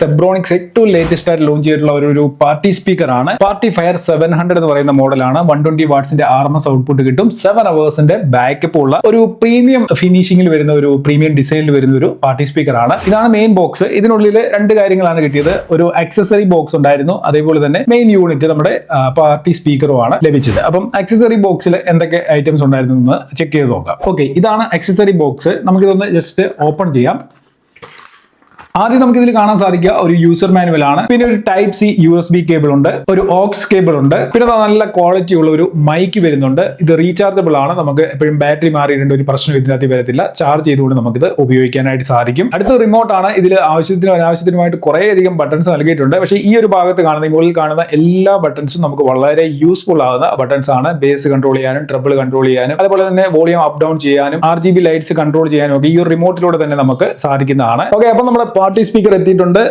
സെബ്രോണിക്സ് ഏറ്റവും ലേറ്റസ്റ്റ് ആയിട്ട് ലോഞ്ച് ചെയ്തിട്ടുള്ള ഒരു പാർട്ടി സ്പീക്കർ ആണ്. പാർട്ടി ഫയർ 700 എന്ന് പറയുന്ന മോഡലാണ്. 120 വാട്ട്സിന്റെ RMS ഔട്ട്പുട്ട് കിട്ടും. 7 അവേഴ്സിന്റെ ബാക്കപ്പ് ഉള്ള ഒരു പ്രീമിയം ഫിനിഷിംഗിൽ വരുന്ന ഒരു പ്രീമിയം ഡിസൈനിൽ വരുന്ന ഒരു പാർട്ടി സ്പീക്കർ ആണ്. ഇതാണ് മെയിൻ ബോക്സ്. ഇതിനുള്ളിൽ രണ്ട് കാര്യങ്ങളാണ് കിട്ടിയത്. ഒരു ആക്സസറി ബോക്സ് ഉണ്ടായിരുന്നു, അതേപോലെ തന്നെ മെയിൻ യൂണിറ്റ് നമ്മുടെ പാർട്ടി സ്പീക്കറുമാണ് ലഭിച്ചത്. അപ്പം ആക്സസറി ബോക്സിൽ എന്തൊക്കെ ഐറ്റംസ് ഉണ്ടായിരുന്നു എന്ന് ചെക്ക് ചെയ്ത് നോക്കാം. ഓക്കെ, ഇതാണ് ആക്സസറി ബോക്സ്. നമുക്കിതൊന്ന് ജസ്റ്റ് ഓപ്പൺ ചെയ്യാം. ആദ്യം നമുക്ക് ഇതിൽ കാണാൻ സാധിക്കുക ഒരു യൂസർ മാനുവൽ ആണ്. പിന്നെ ഒരു ടൈപ്പ് സി USB കേബിൾ ഉണ്ട്, ഒരു ഓക്സ് കേബിൾ ഉണ്ട്, പിന്നെ നല്ല ക്വാളിറ്റി ഉള്ള ഒരു മൈക്ക് വരുന്നുണ്ട്. ഇത് റീചാർജബിൾ ആണ്. നമുക്ക് എപ്പോഴും ബാറ്ററി മാറിയിട്ടുണ്ട്, ഒരു പ്രശ്നം ഇതിനകത്ത് വരത്തില്ല. ചാർജ് ചെയ്തുകൊണ്ട് നമുക്കിത് ഉപയോഗിക്കാനായിട്ട് സാധിക്കും. അടുത്ത റിമോട്ട് ആണ്. ഇതിൽ ആവശ്യത്തിനും അനാവശ്യത്തിനുമായിട്ട് കുറേയധികം ബട്ടൺസ് നൽകിയിട്ടുണ്ട്. പക്ഷേ ഈ ഒരു ഭാഗത്ത് കാണുന്ന, മുകളിൽ കാണുന്ന എല്ലാ ബട്ടൺസും നമുക്ക് വളരെ യൂസ്ഫുൾ ആകുന്ന ബട്ടൺസ് ആണ്. ബേസ് കൺട്രോൾ ചെയ്യാനും ട്രബിൾ കൺട്രോൾ ചെയ്യാനും അതുപോലെ തന്നെ വോളിയം അപ്പ് ഡൗൺ ചെയ്യാനും RGB ലൈറ്റ്സ് കൺട്രോൾ ചെയ്യാനും ഒക്കെ ഈ ഒരു റിമോട്ടിലൂടെ തന്നെ നമുക്ക് സാധിക്കുന്നതാണ്. ഓക്കെ, അപ്പോൾ നമ്മുടെ പാർട്ടി സ്പീക്കർ എത്തിയിട്ടുണ്ട്.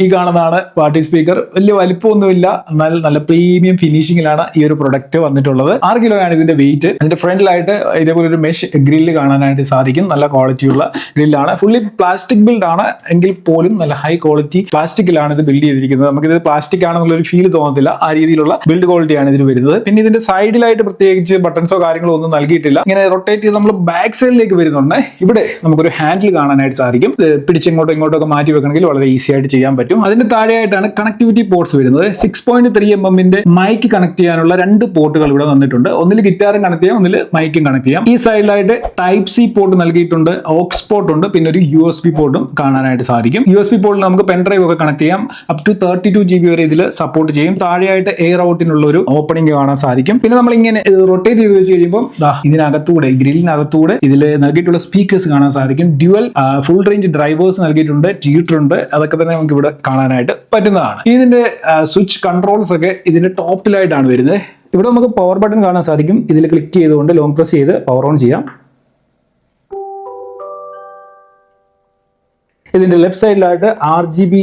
ഈ കാണുന്നതാണ് പാർട്ടി സ്പീക്കർ. വലിയ വലിപ്പമൊന്നുമില്ല, എന്നാൽ നല്ല പ്രീമിയം ഫിനിഷിംഗിലാണ് ഈ ഒരു പ്രൊഡക്റ്റ് വന്നിട്ടുള്ളത്. 6 കിലോയാണ് ഇതിന്റെ വെയിറ്റ്. ഇതിന്റെ ഫ്രണ്ടിലായിട്ട് ഇതേപോലെ ഒരു മെഷ് ഗ്രില്ല് കാണാനായിട്ട് സാധിക്കും. നല്ല ക്വാളിറ്റിയുള്ള ഗ്രില്ലാണ്. ഫുള്ളി പ്ലാസ്റ്റിക് ബിൽഡ് ആണ്, എങ്കിൽ പോലും നല്ല ഹൈ ക്വാളിറ്റി പ്ലാസ്റ്റിക്കിലാണ് ഇത് ബിൽഡ് ചെയ്തിരിക്കുന്നത്. നമുക്കിത് പ്ലാസ്റ്റിക് ആണെന്നുള്ള ഒരു ഫീൽ തോന്നത്തില്ല. ആ രീതിയിലുള്ള ബിൽഡ് ക്വാളിറ്റിയാണ് ഇതിന് വരുന്നത്. പിന്നെ ഇതിന്റെ സൈഡിലായിട്ട് പ്രത്യേകിച്ച് ബട്ടൺസോ കാര്യങ്ങളോ ഒന്നും നൽകിയിട്ടില്ല. ഇങ്ങനെ റൊട്ടേറ്റ് ചെയ്ത് നമ്മൾ ബാക്ക് സൈഡിലേക്ക് വരുന്നുണ്ട്. ഇവിടെ നമുക്കൊരു ഹാൻഡിൽ കാണാനായിട്ട് സാധിക്കും. പിടിച്ച് ഇങ്ങോട്ടോ ഇങ്ങോട്ടൊക്കെ മാറ്റി വെക്കണമെങ്കിൽ വളരെ ഈസി ആയിട്ട് ചെയ്യാൻ പറ്റും. അതിന്റെ താഴെയായിട്ടാണ് കണക്ടിവിറ്റി പോർട്സ് വരുന്നത്. 6.3 mm മൈക്ക് കണക്ട് ചെയ്യാനുള്ള 2 പോർട്ടുകൾ ഇവിടെ വന്നിട്ടുണ്ട്. ഒന്നിൽ ഗിറ്റാറും കണക്ട് ചെയ്യാം, ഒന്നിൽ മൈക്കും കണക്ട് ചെയ്യാം. ഈ സൈഡിലായിട്ട് ടൈപ്പ് സി പോർട്ട് നൽകിയിട്ടുണ്ട്, ഓക്സ് പോർട്ട് ഉണ്ട്, പിന്നെ ഒരു USB പോർട്ടും കാണാനായിട്ട് സാധിക്കും. USB പോർട്ടിൽ നമുക്ക് പെൻഡ്രൈവ് ഒക്കെ കണക്ട് ചെയ്യാം. അപ് ടു 32 GB വരെ ഇതിൽ സപ്പോർട്ട് ചെയ്യും. താഴെയായിട്ട് എയർ ഔട്ടിനുള്ള ഒരു ഓപ്പണിംഗ് കാണാൻ സാധിക്കും. പിന്നെ നമ്മൾ ഇങ്ങനെ റൊട്ടേറ്റ് ചെയ്ത് വെച്ച് കഴിയുമ്പോൾ ഇതിനകത്തൂടെ, ഗ്രില്ലിനകത്തൂടെ ഇതിൽ നൽകിയിട്ടുള്ള സ്പീക്കേഴ്സ് കാണാൻ സാധിക്കും. ഡ്യുവൽ ഫുൾ റേഞ്ച് ഡ്രൈവേഴ്സ് നൽകിയിട്ടുണ്ട്, ട്യൂട്ടർ ഉണ്ട്. അതൊക്കെ തന്നെ നമുക്ക് ഇവിടെ കാണാനായിട്ട് പറ്റുന്നതാണ്. ഇതിന്റെ സ്വിച്ച് കൺട്രോൾസ് ഒക്കെ ഇതിന്റെ ടോപ്പിലായിട്ടാണ് വരുന്നത്. ഇവിടെ നമുക്ക് പവർ ബട്ടൺ കാണാൻ സാധിക്കും. ഇതിൽ ക്ലിക്ക് ചെയ്തുകൊണ്ട് ലോങ് പ്രസ് ചെയ്ത് പവർ ഓൺ ചെയ്യാം. ഇതിന്റെ ലെഫ്റ്റ് സൈഡിലായിട്ട് RGB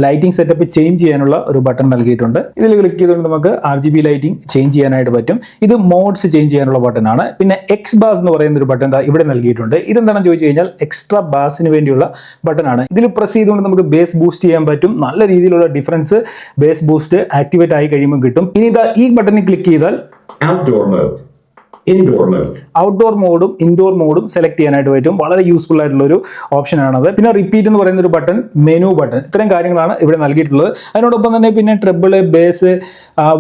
ലൈറ്റിംഗ് സെറ്റപ്പ് ചേഞ്ച് ചെയ്യാനുള്ള ഒരു ബട്ടൺ നൽകിയിട്ടുണ്ട്. ഇതിൽ ക്ലിക്ക് ചെയ്തുകൊണ്ട് നമുക്ക് RGB ലൈറ്റിംഗ് ചേഞ്ച് ചെയ്യാനായിട്ട് പറ്റും. ഇത് മോഡ്സ് ചേഞ്ച് ചെയ്യാനുള്ള ബട്ടൺ ആണ്. പിന്നെ X ബാസ് എന്ന് പറയുന്ന ഒരു ബട്ടൺ ഇവിടെ നൽകിയിട്ടുണ്ട്. ഇതെന്താണെന്ന് ചോദിച്ചു കഴിഞ്ഞാൽ എക്സ്ട്രാ ബാസിന് വേണ്ടിയുള്ള ബട്ടൺ ആണ്. ഇതിൽ പ്രസ് ചെയ്തുകൊണ്ട് നമുക്ക് ബേസ് ബൂസ്റ്റ് ചെയ്യാൻ പറ്റും. നല്ല രീതിയിലുള്ള ഡിഫറൻസ് ബേസ് ബൂസ്റ്റ് ആക്ടിവേറ്റ് ആയി കഴിയുമ്പോൾ കിട്ടും. ഇനി ഈ ബട്ടണിൽ ക്ലിക്ക് ചെയ്താൽ ഔട്ട്ഡോർ മോഡും ഇൻഡോർ മോഡും സെലക്ട് ചെയ്യാനായിട്ട് പറ്റും. വളരെ യൂസ്ഫുൾ ആയിട്ടുള്ള ഒരു ഓപ്ഷൻ ആണത്. പിന്നെ റിപ്പീറ്റ് എന്ന് പറയുന്ന ഒരു ബട്ടൺ, മെനു ബട്ടൺ, ഇത്രയും കാര്യങ്ങളാണ് ഇവിടെ നൽകിയിട്ടുള്ളത്. അതിനോടൊപ്പം തന്നെ പിന്നെ ട്രിബിള്, ബേസ്,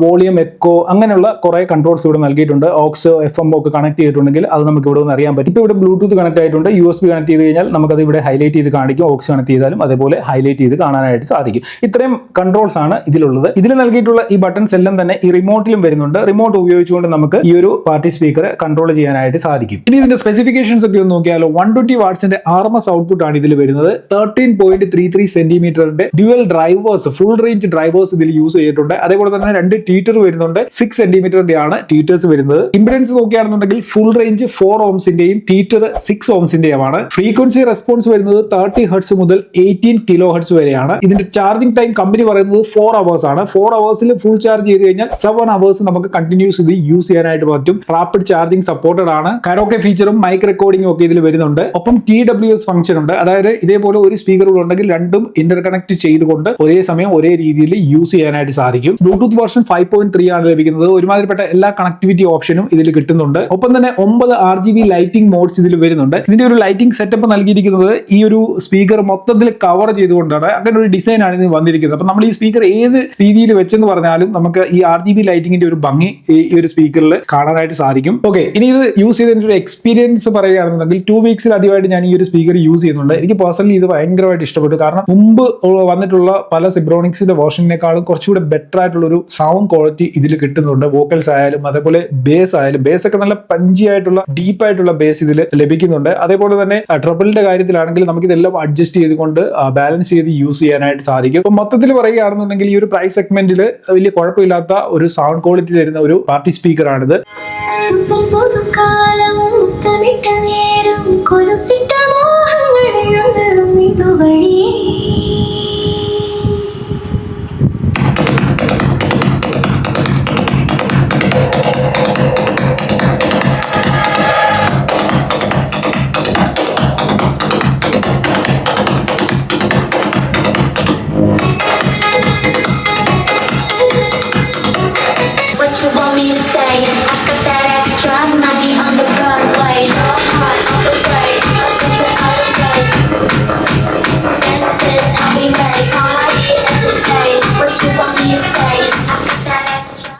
വോളിയം, എക്കോ, അങ്ങനെയുള്ള കുറെ കൺട്രോൾസ് ഇവിടെ നൽകിയിട്ടുണ്ട്. ഓക്സ്, FM ഒക്കെ കണക്ട് ചെയ്തിട്ടുണ്ടെങ്കിൽ അത് നമുക്ക് ഇവിടെ നിന്ന് അറിയാൻ പറ്റും. ഇപ്പോൾ ഇവിടെ ബ്ലൂടൂത്ത് കണക്ട് ആയിട്ടുണ്ട്. USB കണക്ട് ചെയ്ത് കഴിഞ്ഞാൽ നമുക്കത് ഇവിടെ ഹൈലൈറ്റ് ചെയ്ത് കാണിക്കും. ഓക്സ് കണക്ട് ചെയ്താലും അതേപോലെ ഹൈലൈറ്റ് ചെയ്ത് കാണാനായിട്ട് സാധിക്കും. ഇത്രയും കൺട്രോൾസ് ആണ് ഇതിലുള്ളത്. ഇതിൽ നൽകിയിട്ടുള്ള ഈ ബട്ടൺസ് എല്ലാം തന്നെ ഈ റിമോട്ടിലും വരുന്നുണ്ട്. റിമോട്ട് ഉപയോഗിച്ചുകൊണ്ട് നമുക്ക് ഈ ഒരു പാർട്ടി സ്പീക്കർ കൺട്രോൾ ചെയ്യാനായിട്ട് സാധിക്കും. ഇനി ഇതിന്റെ സ്പെസിഫിക്കേഷൻസ് ഒക്കെ ഒന്ന് നോക്കിയാലോ. 120 വാട്ട്സിന്റെ RMS ഔട്ട്പുട്ട് ആണ് ഇതിൽ വരുന്നത്. 13.33 സെന്റിമീറ്ററിന്റെ dual drivers, full range drivers ഇതിൽ യൂസ് ചെയ്തിട്ടുണ്ട്. അതേപോലെ തന്നെ 2 ട്വീറ്റർ വരുന്നുണ്ട്. 6 സെന്റിമീറ്ററിന്റെ ആണ് ട്വീറ്റേഴ്സ് വരുന്നത്. ഇംപെഡൻസ് നോക്കുകയാണെന്നുണ്ടെങ്കിൽ ഫുൾ റേഞ്ച് 4 ohmസിന്റെയും ട്വീറ്റർ 6 ohmസിന്റെയും ആണ്. ഫ്രീക്വൻസി റെസ്പോൺസ് വരുന്നത് 30 Hz മുതൽ 18 kHz വരെയാണ്. ഇതിന്റെ ചാർജിംഗ് ടൈം കമ്പനി പറയുന്നത് 4 hours ആണ്. 4 hours ഫുൾ ചാർജ് ചെയ്ത് കഴിഞ്ഞാൽ 7 hours നമുക്ക് കണ്ടിന്യൂസ് ഇത് യൂസ് ചെയ്യാനായിട്ട് പറ്റും. റാപ്പിഡ് ചാർജിംഗ് സപ്പോർട്ടഡ് ആണ്. കരോക്കെ ഫീച്ചറും മൈക്ക് റെക്കോർഡിംഗും ഒക്കെ ഇതിൽ വരുന്നുണ്ട്. ഒപ്പം TWS ഫംഗ്ഷൻ ഉണ്ട്. അതായത് ഇതേപോലെ ഒരു സ്പീക്കർ ഉണ്ടെങ്കിൽ രണ്ടും ഇന്റർകണക്ട് ചെയ്തുകൊണ്ട് ഒരേ സമയം ഒരേ രീതിയിൽ യൂസ് ചെയ്യാനായിട്ട് സാധിക്കും. ബ്ലൂടൂത്ത് വെർഷൻ 5.3 ആണ് ലഭിക്കുന്നത്. ഒരുമാതിരിപ്പെട്ട എല്ലാ കണക്ടിവിറ്റി ഓപ്ഷനും ഇതിൽ കിട്ടുന്നുണ്ട്. ഒപ്പം തന്നെ 9 RGB ലൈറ്റിംഗ് മോഡ്സ് ഇതിൽ വരുന്നുണ്ട്. ഇതിന്റെ ഒരു ലൈറ്റിംഗ് സെറ്റപ്പ് നൽകിയിരിക്കുന്നത് ഈ ഒരു സ്പീക്കർ മൊത്തത്തിൽ കവർ ചെയ്തുകൊണ്ടാണ്. അങ്ങനെ ഒരു ഡിസൈൻ ആണ് ഇത് വന്നിരിക്കുന്നത്. അപ്പൊ നമ്മൾ ഈ സ്പീക്കർ ഏത് രീതിയിൽ വെച്ചെന്ന് പറഞ്ഞാലും നമുക്ക് ഈ RGB ലൈറ്റിംഗിന്റെ ഒരു ഭംഗി ഈ ഒരു സ്പീക്കറിൽ കാണാനായിട്ട് സാധിക്കും. ഓക്കെ, ഇനി ഇത് യൂസ് ചെയ്തതിന്റെ ഒരു എക്സ്പീരിയൻസ് പറയുകയാണെന്നുണ്ടെങ്കിൽ 2 വീക്സിൽ അധികമായിട്ട് ഞാൻ ഈ ഒരു സ്പീക്കർ യൂസ് ചെയ്യുന്നുണ്ട്. എനിക്ക് പേഴ്സണലി ഇത് ഭയങ്കരമായിട്ട് ഇഷ്ടപ്പെട്ടു. കാരണം മുമ്പ് വന്നിട്ടുള്ള പല സിബ്രോണിക്സിന്റെ വേർഷനേക്കാളും കുറച്ചുകൂടെ ബെറ്റർ ആയിട്ടുള്ള ഒരു സൗണ്ട് ക്വാളിറ്റി ഇതിൽ കിട്ടുന്നുണ്ട്. വോക്കൽസ് ആയാലും അതേപോലെ ബേസ് ആയാലും, ബേസ് ഒക്കെ നല്ല പഞ്ചി ആയിട്ടുള്ള ഡീപ്പ് ആയിട്ടുള്ള ബേസ് ഇതിൽ ലഭിക്കുന്നുണ്ട്. അതേപോലെ തന്നെ ട്രബിളിന്റെ കാര്യത്തിലാണെങ്കിൽ നമുക്ക് ഇതെല്ലാം അഡ്ജസ്റ്റ് ചെയ്തുകൊണ്ട് ബാലൻസ് ചെയ്ത് യൂസ് ചെയ്യാനായിട്ട് സാധിക്കും. അപ്പൊ മൊത്തത്തിൽ പറയുകയാണെന്നുണ്ടെങ്കിൽ ഈ ഒരു പ്രൈസ് സെഗ്മെന്റിൽ വലിയ കുഴപ്പമില്ലാത്ത ഒരു സൗണ്ട് ക്വാളിറ്റി തരുന്ന ഒരു പാർട്ടി സ്പീക്കർ ആണിത്.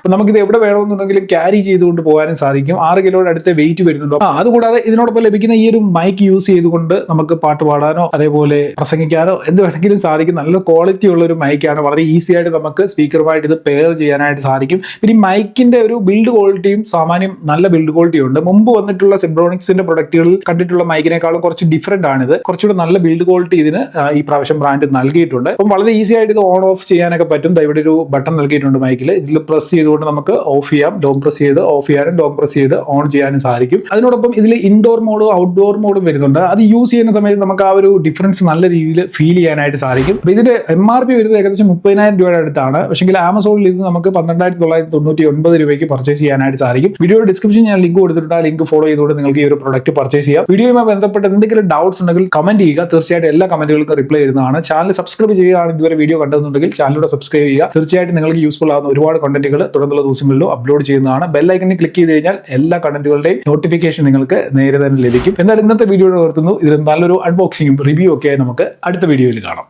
അപ്പൊ നമുക്കിത് എവിടെ വേണമെന്നുണ്ടെങ്കിലും ക്യാരി ചെയ്തുകൊണ്ട് പോകാനും സാധിക്കും. 6 കിലോയുടെ അടുത്ത് വെയിറ്റ് വരുന്നുണ്ടോ. അതുകൂടാതെ ഇതിനോടൊപ്പം ലഭിക്കുന്ന ഈ ഒരു മൈക്ക് യൂസ് ചെയ്തുകൊണ്ട് നമുക്ക് പാട്ട് പാടാനോ അതേപോലെ പ്രസംഗിക്കാനോ എന്ത് വേണമെങ്കിലും സാധിക്കും. നല്ല ക്വാളിറ്റി ഉള്ള ഒരു മൈക്കാണ്. വളരെ ഈസി ആയിട്ട് നമുക്ക് സ്പീക്കറുമായിട്ട് ഇത് പെയർ ചെയ്യാനായിട്ട് സാധിക്കും. പിന്നെ ഈ മൈക്കിന്റെ ഒരു ബിൽഡ് ക്വാളിറ്റിയും സാമാന്യം നല്ല ബിൽഡ് ക്വാളിറ്റി ഉണ്ട്. മുമ്പ് വന്നിട്ടുള്ള സെബ്രോണിക്സിന്റെ പ്രൊഡക്റ്റുകളിൽ കണ്ടിട്ടുള്ള മൈക്കിനേക്കാളും കുറച്ച് ഡിഫറെന്റ് ആണിത്. കുറച്ചുകൂടെ നല്ല ബിൽഡ് ക്വാളിറ്റി ഇതിന് ഈ പ്രാവശ്യം ബ്രാൻഡ് നൽകിയിട്ടുണ്ട്. അപ്പം വളരെ ഈസി ആയിട്ട് ഇത് ഓൺ ഓഫ് ചെയ്യാനൊക്കെ പറ്റും. ഇവിടെ ഒരു ബട്ടൺ നൽകിയിട്ടുണ്ട് മൈക്കിൽ. ഇതിൽ പ്രസ് ചെയ്തുകൊണ്ട് നമുക്ക് ഓഫ് ചെയ്യാം. ലോങ് പ്രസ് ചെയ്ത് ഓഫ് ചെയ്യാനും ലോങ് പ്രസ് ചെയ്ത് ഓൺ ചെയ്യാനും സാധിക്കും. അതിനോടൊപ്പം ഇതിൽ ഇൻഡോർ മോഡും ഔട്ട്ഡോർ മോഡും വരുന്നുണ്ട്. അത് യൂസ് ചെയ്യുന്ന സമയത്ത് നമുക്ക് ആ ഒരു ഡിഫറൻസ് നല്ല രീതിയിൽ ഫീൽ ചെയ്യാനായിട്ട് സാധിക്കും. അപ്പൊ ഇതിന്റെ MRP വരുന്നത് ഏകദേശം 30,000 രൂപയുടെ അടുത്താണ്. പക്ഷേ ആമസോണിൽ ഇത് നമുക്ക് 12,999 രൂപയ്ക്ക് പർച്ചേസ് ചെയ്യാനായിട്ട് സാധിക്കും. വീഡിയോ ഡിസ്ക്രിപ്ഷൻ ഞാൻ ലിങ്ക് കൊടുത്തിട്ടുണ്ട്. ആ ലിങ്ക് ഫോളോ ചെയ്തുകൊണ്ട് നിങ്ങൾക്ക് ഈ ഒരു പ്രൊഡക്റ്റ് പർച്ചേസ് ചെയ്യാം. വീഡിയോയുമായി ബന്ധപ്പെട്ട് എന്തെങ്കിലും ഡൗട്ട്സ് ഉണ്ടെങ്കിൽ കമന്റ് ചെയ്യുക. തീർച്ചയായിട്ടും എല്ലാ കമന്റുകൾക്കും റിപ്ലൈ ചെയ്യുന്നതാണ്. ചാനൽ സബ്സ്ക്രൈബ് ചെയ്യുകയാണ് ഇതുവരെ വീഡിയോ കണ്ടെന്നുണ്ടെങ്കിൽ ചാനലിലൂടെ സബ്സ്ക്രൈബ് ചെയ്യുക. തീർച്ചയായിട്ടും നിങ്ങൾക്ക് യൂസ്ഫുൾ ആവുന്ന ഒരുപാട് കണ്ടന്റുകൾ തുടർന്നുള്ള ദിവസങ്ങളിലും അപ്ലോഡ് ചെയ്യുന്നതാണ്. ബെല്ലൈക്കണിൽ ക്ലിക്ക് ചെയ്ത് കഴിഞ്ഞാൽ എല്ലാ കണ്ടന്റുകളുടെയും നോട്ടിഫിക്കേഷൻ നിങ്ങൾക്ക് നേരെ തന്നെ ലഭിക്കും. എന്നാൽ ഇന്നത്തെ വീഡിയോ നിർത്തുന്നു. ഇതിൽ നല്ലൊരു അൺബോക്സിംഗും റിവ്യൂ ഒക്കെ നമുക്ക് അടുത്ത വീഡിയോയിൽ കാണാം.